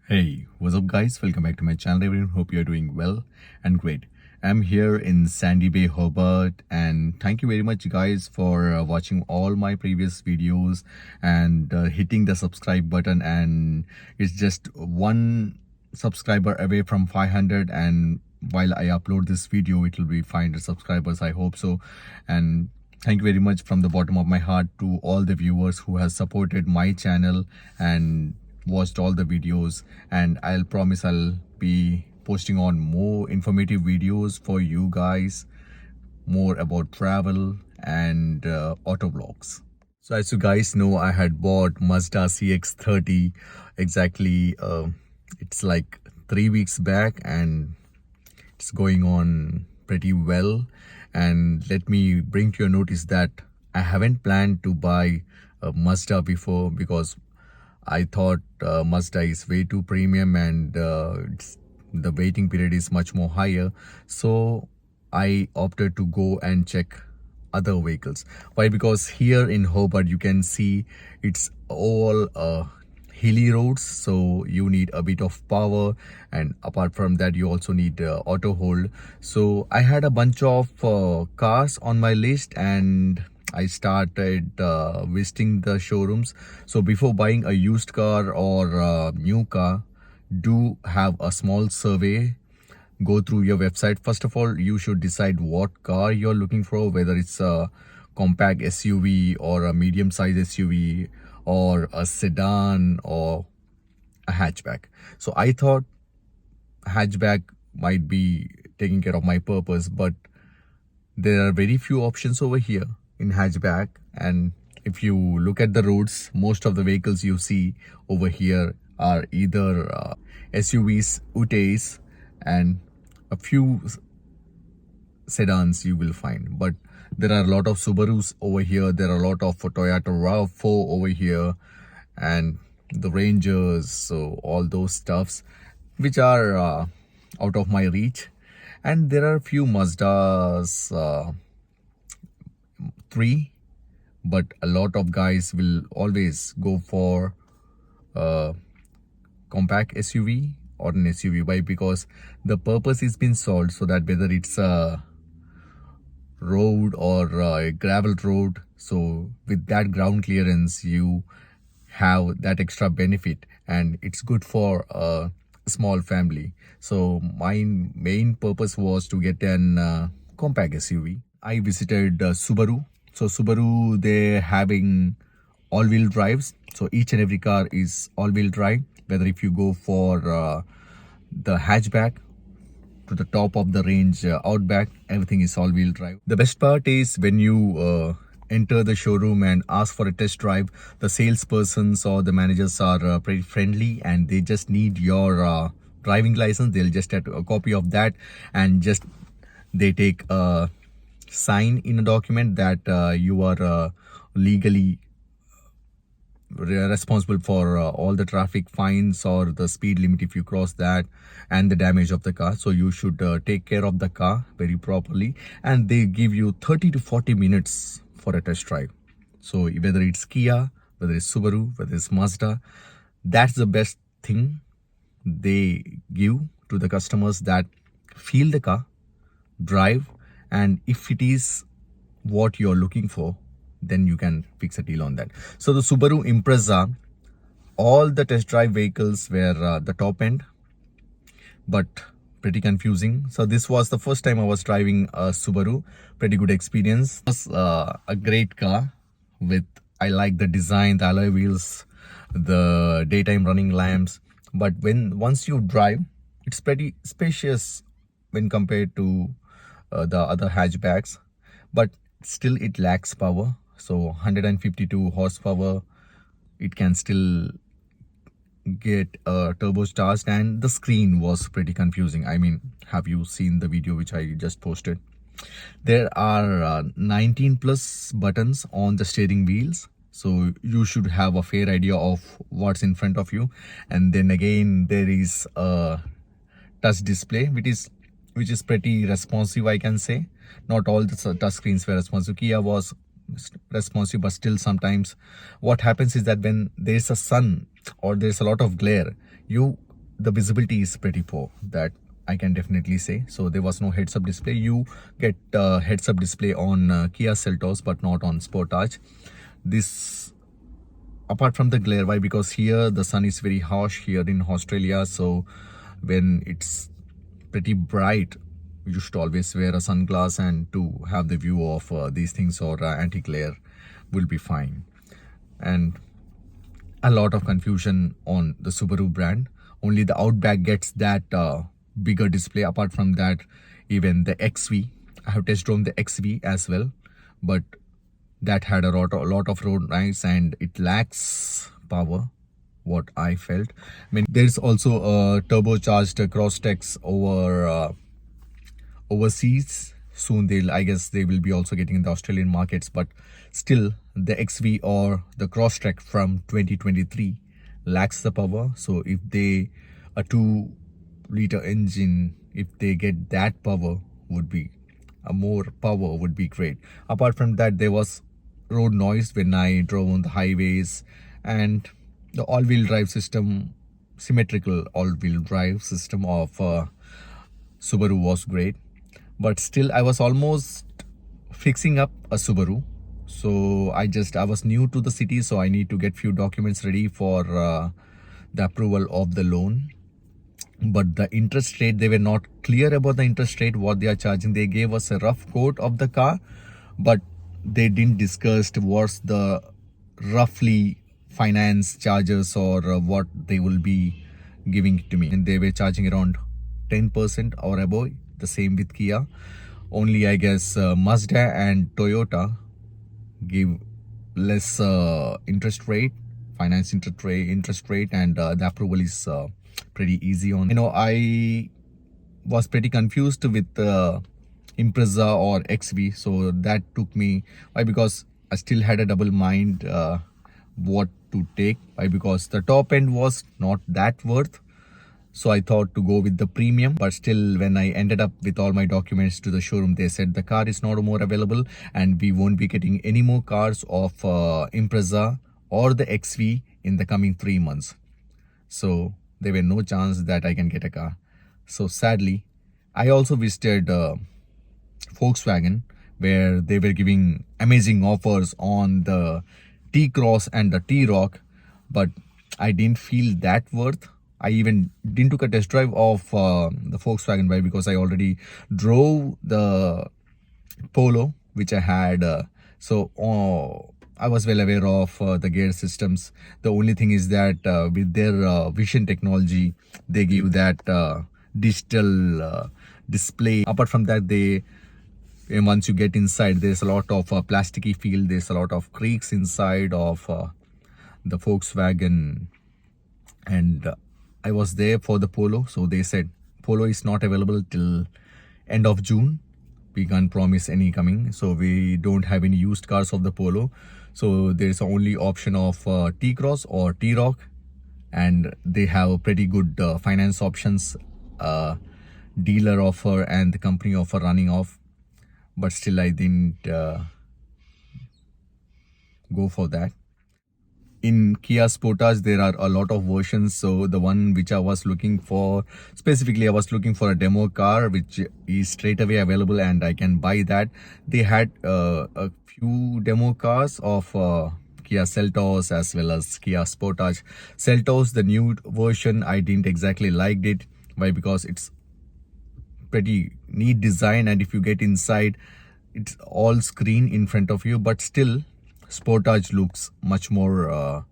Hey, what's up guys? Welcome back to my channel everyone. Hope you're doing well and great. I'm here in Sandy Bay, Hobart, and thank you very much guys for watching all my previous videos and hitting the subscribe button. And it's just one subscriber away from 500, and while I upload this video it will be 500 subscribers, I hope so. And thank you very much from the bottom of my heart to all the viewers who has supported my channel and watched all the videos. And I'll promise I'll be posting on more informative videos for you guys, more about travel and auto vlogs. So as you guys know, I had bought Mazda CX 30 exactly it's like 3 weeks back, and it's going on pretty well. And let me bring to your notice that I haven't planned to buy a Mazda before, because I thought Mazda is way too premium, and the waiting period is much more higher. So I opted to go and check other vehicles. Why? Because here in Hobart you can see it's all hilly roads, so you need a bit of power, and apart from that you also need auto hold. So I had a bunch of cars on my list, and I started visiting the showrooms. So before buying a used car or a new car, do have a small survey. Go through your website. First of all, you should decide what car you're looking for, whether it's a compact SUV or a medium size SUV or a sedan or a hatchback. So I thought hatchback might be taking care of my purpose, but there are very few options over here in hatchback. And if you look at the roads, most of the vehicles you see over here are either SUVs, Utes, and a few sedans you will find. But there are a lot of Subarus over here, there are a lot of Toyota RAV4 over here, and the Rangers, so all those stuffs which are out of my reach. And there are a few Mazdas 3, but a lot of guys will always go for compact SUV or an SUV. Why? Because the purpose is been solved, so that whether it's a road or a gravel road, so with that ground clearance you have that extra benefit, and it's good for a small family. So my main purpose was to get an compact SUV. I visited Subaru. So Subaru, they're having all-wheel drives, so each and every car is all-wheel drive. Whether if you go for the hatchback to the top of the range Outback, everything is all-wheel drive. The best part is when you enter the showroom and ask for a test drive, the salespersons or the managers are pretty friendly, and they just need your driving license. They'll just have a copy of that, and just they take a sign in a document that you are legally responsible for all the traffic fines or the speed limit if you cross that, and the damage of the car. So you should take care of the car very properly, and they give you 30 to 40 minutes for a test drive. So whether it's Kia, whether it's Subaru, whether it's Mazda, that's the best thing they give to the customers, that feel the car, drive, and if it is what you're looking for, then you can fix a deal on that. So the Subaru Impreza, all the test drive vehicles were the top end, but pretty confusing. So this was the first time I was driving a Subaru. Pretty good experience. It was a great car with, I like the design, the alloy wheels, the daytime running lamps. But once you drive, it's pretty spacious when compared to the other hatchbacks, but still it lacks power. So 152 horsepower, it can still get turbocharged, and the screen was pretty confusing. I mean, have you seen the video which I just posted? There are 19 plus buttons on the steering wheels, so you should have a fair idea of what's in front of you. And then again, there is a touch display which is pretty responsive, I can say. Not all the touch screens were responsive. Kia was responsive, but still sometimes what happens is that when there's a sun or there's a lot of glare, you the visibility is pretty poor, that I can definitely say. So there was no heads-up display. You get heads-up display on Kia Seltos, but not on Sportage. This, apart from the glare, why? Because here the sun is very harsh here in Australia, so when it's pretty bright, you should always wear a sunglass and to have the view of these things, or anti-glare will be fine. And a lot of confusion on the Subaru brand. Only the Outback gets that bigger display. Apart from that, even the XV, I have test drove the XV as well, but that had a lot of road noise and it lacks power, what I felt. I mean, there's also a turbocharged Crosstex over overseas. Soon I guess they will be also getting in the Australian markets, but still the XV or the Crosstrek from 2023 lacks the power. So if they, a 2-liter engine, if they get that power, would be a more power would be great. Apart from that, there was road noise when I drove on the highways, and the all-wheel drive system, symmetrical all-wheel drive system of Subaru was great. But still, I was almost fixing up a Subaru. So I was new to the city, so I need to get few documents ready for the approval of the loan. But the interest rate, they were not clear about the interest rate, what they are charging. They gave us a rough quote of the car, but they didn't discuss what's the roughly finance charges or what they will be giving it to me. And they were charging around 10% or above. The same with Kia. Only I guess Mazda and Toyota give less interest rate, finance interest rate, and the approval is pretty easy on. I was pretty confused with Impreza or XV, so that took me. Why? Because I still had a double mind what to take. Why? Because the top end was not that worth. So I thought to go with the premium, but still when I ended up with all my documents to the showroom, they said the car is not more available and we won't be getting any more cars of Impreza or the XV in the coming 3 months. So there were no chance that I can get a car. So sadly, I also visited Volkswagen, where they were giving amazing offers on the T-Cross and the T-Roc, but I didn't feel that worth. I even didn't took a test drive of the Volkswagen bike because I already drove the Polo, which I had. I was well aware of the gear systems. The only thing is that with their vision technology, they give that digital display. Apart from that, and once you get inside, there's a lot of plasticky feel. There's a lot of creaks inside of the Volkswagen, and I was there for the Polo, so they said Polo is not available till end of June. We can't promise any coming, so we don't have any used cars of the Polo. So there's only option of T-Cross or T-Roc, and they have pretty good finance options, dealer offer and the company offer running off. But still I didn't go for that. In Kia Sportage, there are a lot of versions. So the one which I was looking for, specifically I was looking for a demo car which is straight away available and I can buy that. They had a few demo cars of Kia Seltos as well as Kia Sportage. Seltos, the new version, I didn't exactly liked it. Why? Because it's pretty neat design, and if you get inside, it's all screen in front of you, but still Sportage looks much more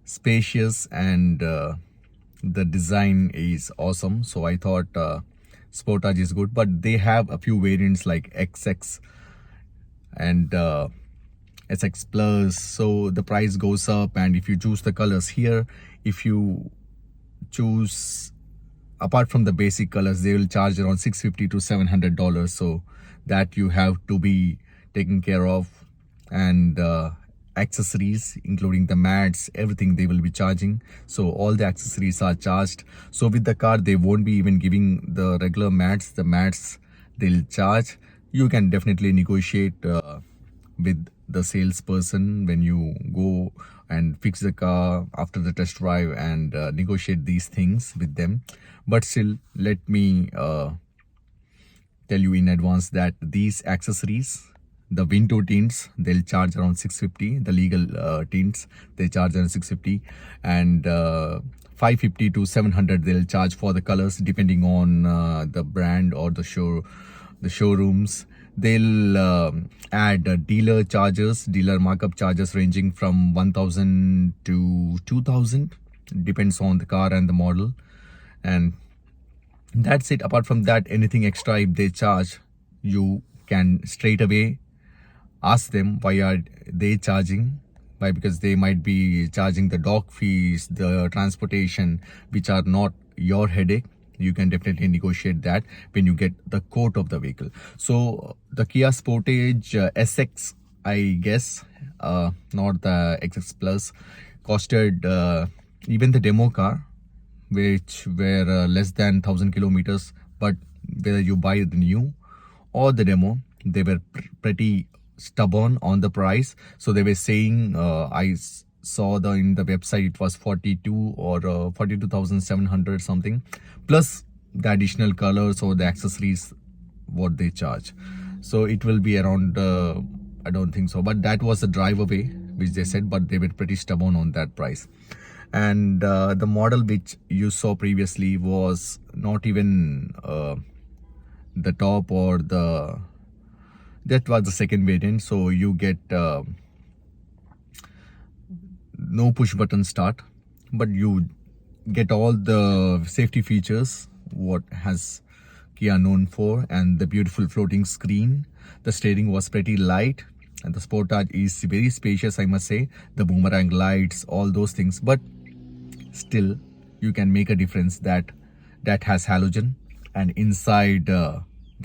spacious, and the design is awesome. So I thought Sportage is good, but they have a few variants like XX and SX Plus, so the price goes up. And if you choose the colors here, if you choose apart from the basic colors, they will charge around $650 to $700, so that you have to be taken care of. And accessories, including the mats, everything they will be charging. So all the accessories are charged. So with the car, they won't be even giving the regular mats. The mats they'll charge. You can definitely negotiate with the salesperson when you go and fix the car after the test drive and negotiate these things with them. But still, let me tell you in advance that these accessories, the window tints, they'll charge around 650. The legal tints, they charge around 650, and 550 to 700 they'll charge for the colors, depending on the brand or the showrooms. They'll add dealer charges, dealer markup charges ranging from 1000 to 2000, depends on the car and the model. And that's it. Apart from that, anything extra if they charge, you can straight away ask them why are they charging. Why? Because they might be charging the dock fees, the transportation, which are not your headache. You can definitely negotiate that when you get the quote of the vehicle. So the Kia Sportage SX, I guess, not the XX Plus, costed even the demo car, which were less than 1000 kilometers. But whether you buy the new or the demo, they were pretty stubborn on the price. So they were saying, I saw in the website it was 42 or 42,700 something, plus the additional colors or the accessories what they charge. So it will be around I don't think so, but that was the drive away which they said, but they were pretty stubborn on that price. And the model which you saw previously was not even the top or that was the second variant. So you get no push button start, but you get all the safety features what has Kia known for, and the beautiful floating screen. The steering was pretty light, and the Sportage is very spacious, I must say. The boomerang lights, all those things, but still you can make a difference that has halogen, and inside the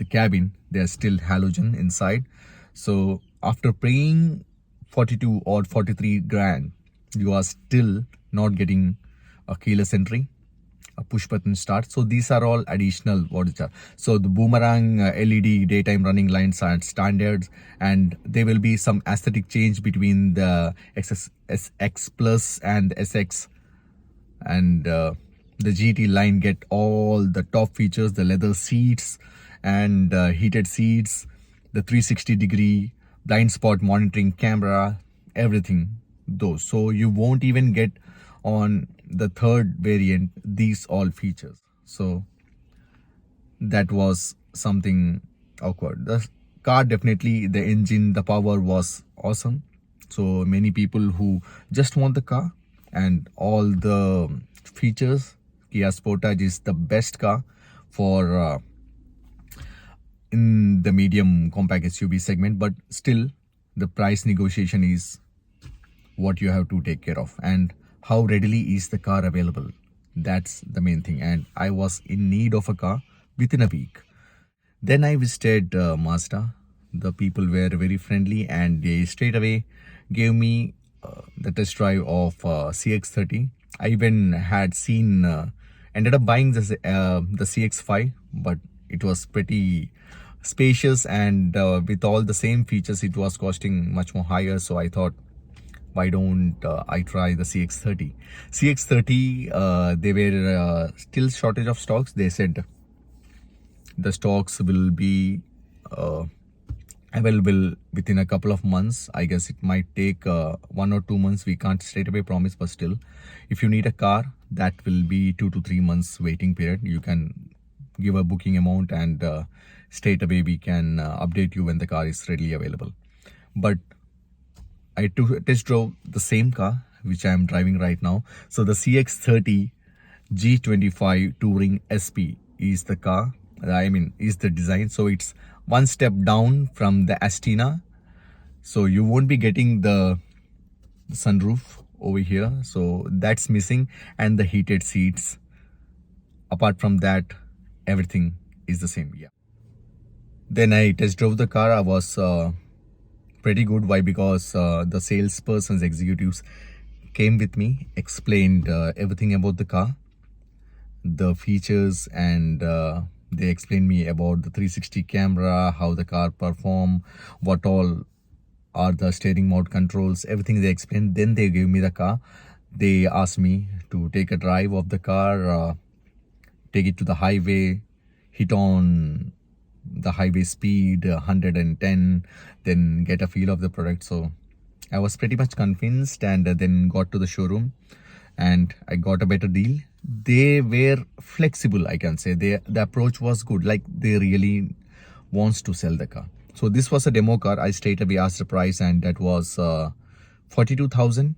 cabin there's still halogen inside. So after paying 42 or 43 grand, you are still not getting a keyless entry, a push button start. So these are all additional what is that. So the boomerang LED daytime running lights are standards, and there will be some aesthetic change between the SX Plus and SX. And the GT line get all the top features, the leather seats and heated seats, the 360-degree blind spot monitoring camera, everything those. So you won't even get on the third variant these all features. So that was something awkward. The car, definitely the engine, the power was awesome. So many people who just want the car and all the features, Kia Sportage is the best car for in the medium compact SUV segment. But still, the price negotiation is what you have to take care of, and how readily is the car available. That's the main thing. And I was in need of a car within a week. Then I visited Mazda. The people were very friendly, and they straight away gave me the test drive of CX-30. I even had seen, ended up buying the CX-5, but it was pretty spacious, and with all the same features, it was costing much more higher. So I thought, why don't I try the CX-30? CX-30, they were still shortage of stocks. They said the stocks will be available within a couple of months. I guess it might take 1 or 2 months. We can't straight away promise, but still, if you need a car, that will be 2 to 3 months waiting period. You can give a booking amount, and straight away we can update you when the car is readily available. But I test drove the same car which I am driving right now. So the CX-30 G25 Touring SP is the car, is the design. So it's one step down from the Astina. So you won't be getting the sunroof over here. So that's missing, and the heated seats. Apart from that, everything is the same. Yeah. Then I test drove the car. I was pretty good. Why? Because the salesperson's executives came with me, explained everything about the car, the features, and they explained me about the 360 camera, how the car perform, what all are the steering mode controls, everything they explained. Then they gave me the car. They asked me to take a drive of the car, take it to the highway, hit on the highway speed 110, then get a feel of the product. So I was pretty much convinced, and then got to the showroom and I got a better deal. They were flexible, I can say. The approach was good, like they really wants to sell the car. So this was a demo car. I straight away asked the price, and that was 42,000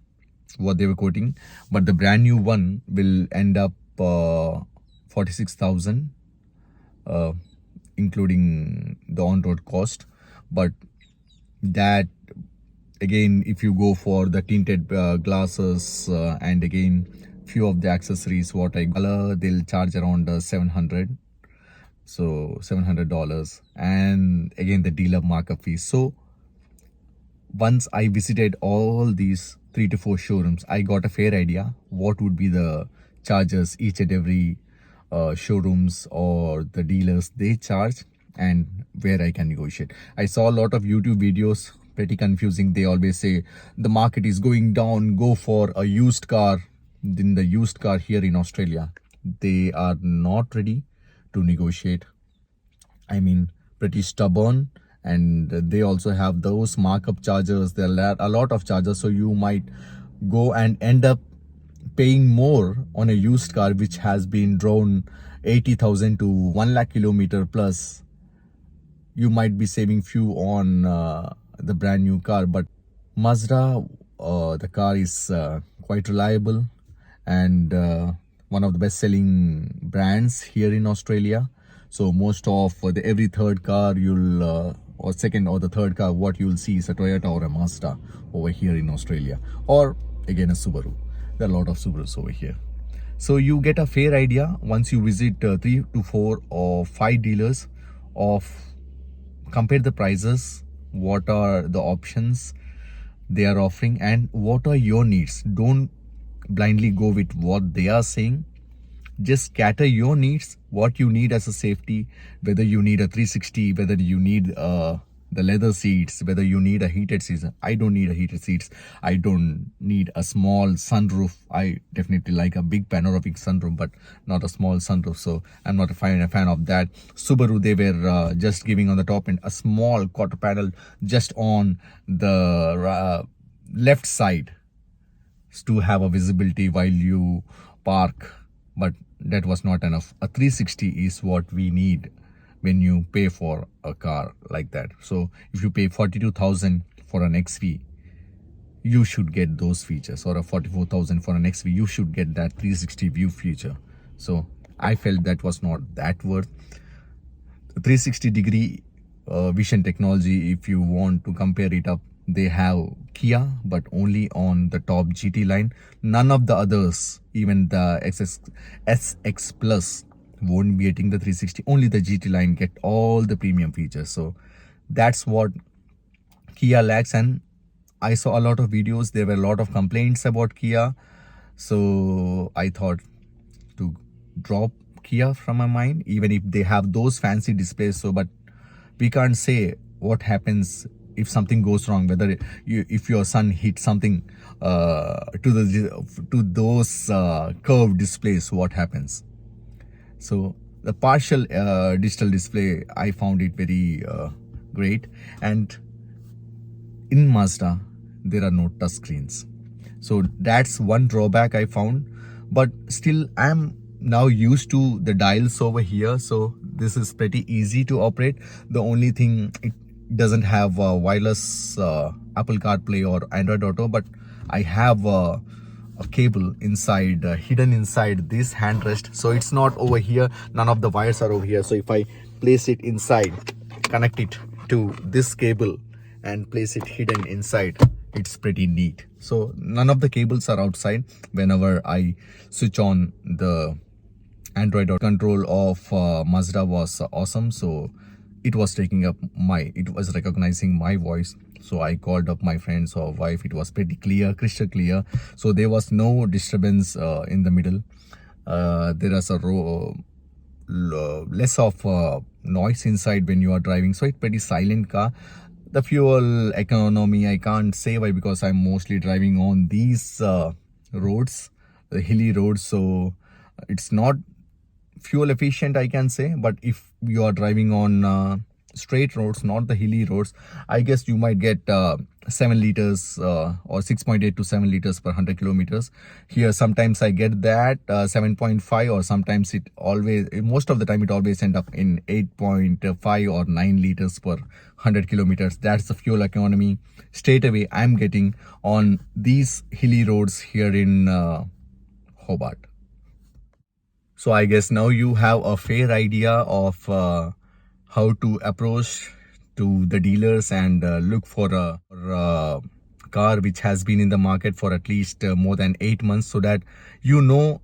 what they were quoting, but the brand new one will end up 46,000, including the on-road cost. But that, again, if you go for the tinted glasses, and again few of the accessories what I color, they'll charge around 700, so $700, and again the dealer markup fee. So once I visited all these 3 to 4 showrooms, I got a fair idea what would be the charges each and every showrooms or the dealers they charge, and where I can negotiate. I saw a lot of YouTube videos, pretty confusing. They always say the market is going down, go for a used car. In the used car here in Australia, they are not ready to negotiate. I mean, pretty stubborn, and they also have those markup charges. There are a lot of charges, so you might go and end up paying more on a used car which has been drawn 80,000 to 1 lakh kilometer plus. You might be saving few on the brand new car. But Mazda, the car is quite reliable, and one of the best selling brands here in Australia. So most of the every third car you'll or second or the third car what you'll see is a Toyota or a Mazda over here in Australia, or again a Subaru. There are a lot of Subarus over here. So you get a fair idea once you visit 3 to 4 or 5 dealers of compare the prices, what are the options they are offering, and what are your needs. Don't blindly go with what they are saying. Just cater your needs, what you need as a safety, whether you need a 360, whether you need the leather seats, whether you need a heated seats. I don't need a heated seats. I don't need a small sunroof. I definitely like a big panoramic sunroof, but not a small sunroof. So I'm not a fan of that. Subaru, they were just giving on the top end a small quarter panel just on the left side to have a visibility while you park, but that was not enough. A 360 is what we need when you pay for a car like that. So if you pay 42,000 for an XV, you should get those features, or a 44,000 for an XV, you should get that 360 view feature. So I felt that was not that worth. 360 degree vision technology, if you want to compare it up, they have Kia, but only on the top GT line. None of the others, even the SX Plus, won't be getting the 360. Only the GT line get all the premium features. So that's what Kia lacks. And I saw a lot of videos, there were a lot of complaints about Kia. So I thought to drop Kia from my mind, even if they have those fancy displays. So but we can't say what happens if something goes wrong, whether if your son hits something to those curved displays, what happens. So the partial digital display, I found it very great. And in Mazda, there are no touch screens. So that's one drawback I found. But still, I'm now used to the dials over here. So this is pretty easy to operate. The only thing, it doesn't have wireless Apple CarPlay or Android Auto, but I have a cable inside, hidden inside this handrest. So it's not over here. None of the wires are over here. So if I place it inside, connect it to this cable and place it hidden inside, it's pretty neat. So none of the cables are outside. Whenever I switch on the Android Auto, control of Mazda was awesome. So it was recognizing my voice. So I called up my friends or wife. It was pretty clear, crystal clear. So there was no disturbance in the middle. There is a less of noise inside when you are driving. So it's pretty silent car. the fuel economy, I can't say why, because I'm mostly driving on these roads, the hilly roads, so it's not fuel efficient, I can say. But if you are driving on straight roads, not the hilly roads, I guess you might get 7 liters or 6.8 to 7 liters per 100 kilometers. Here sometimes I get that 7.5, or sometimes it always, most of the time it always end up in 8.5 or 9 liters per 100 kilometers. That's the fuel economy straight away I'm getting on these hilly roads here in Hobart. So I guess now you have a fair idea of how to approach to the dealers and look for a car which has been in the market for at least more than 8 months, so that you'll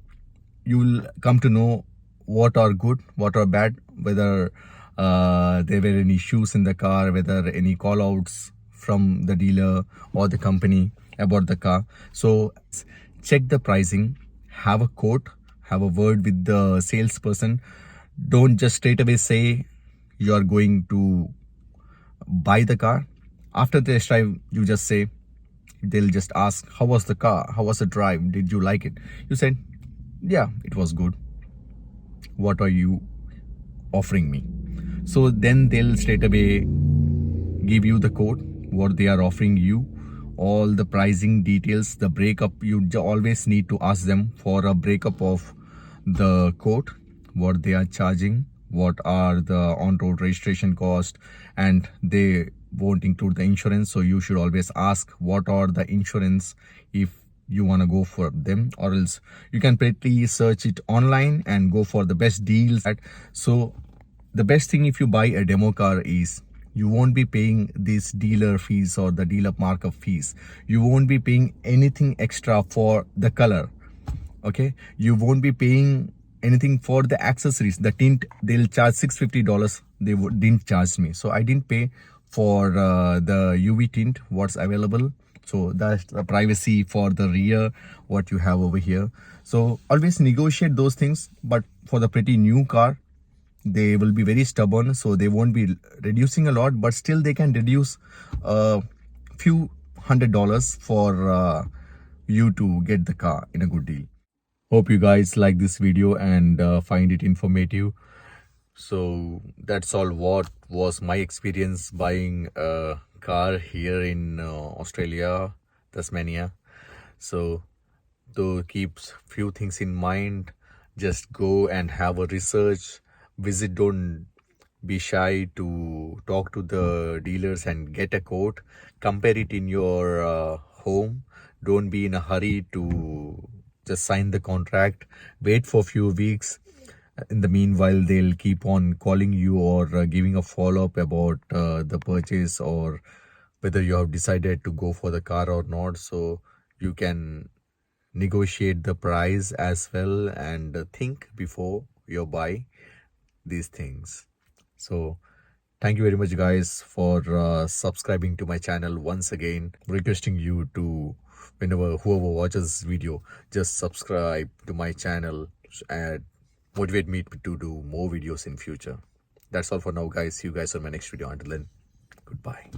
come to know what are good, what are bad, whether there were any issues in the car, whether any call outs from the dealer or the company about the car. So check the pricing, have a quote, have a word with the salesperson. Don't just straight away say you are going to buy the car. After the test drive, you just say, they'll just ask, how was the car, how was the drive, did you like it? You said, yeah, it was good. What are you offering me? So then they'll straight away give you the quote, what they are offering you, all the pricing details, the breakup. You always need to ask them for a breakup of the quote, what they are charging, what are the on-road registration cost, and they won't include the insurance. So you should always ask what are the insurance if you want to go for them, or else you can pretty search it online and go for the best deals. So the best thing if you buy a demo car is you won't be paying these dealer fees or the dealer markup fees. You won't be paying anything extra for the color. Okay, you won't be paying anything for the accessories. The tint, they'll charge $650. They didn't charge me, so I didn't pay for the UV tint what's available. So that's the privacy for the rear what you have over here. So always negotiate those things. But for the pretty new car, they will be very stubborn, so they won't be reducing a lot, but still they can reduce a few $100 for you to get the car in a good deal. Hope you guys like this video and find it informative. So that's all what was my experience buying a car here in Australia, Tasmania. So to keep few things in mind, just go and have a research, visit, don't be shy to talk to the dealers and get a quote, compare it in your home. Don't be in a hurry to just sign the contract, wait for a few weeks. In the meanwhile, they'll keep on calling you or giving a follow-up about the purchase, or whether you have decided to go for the car or not. So you can negotiate the price as well and think before you buy these things. So thank you very much guys for subscribing to my channel. Once again, requesting you to, whoever watches this video, just subscribe to my channel and motivate me to do more videos in future. That's all for now guys. See you guys on my next video. Until then, goodbye.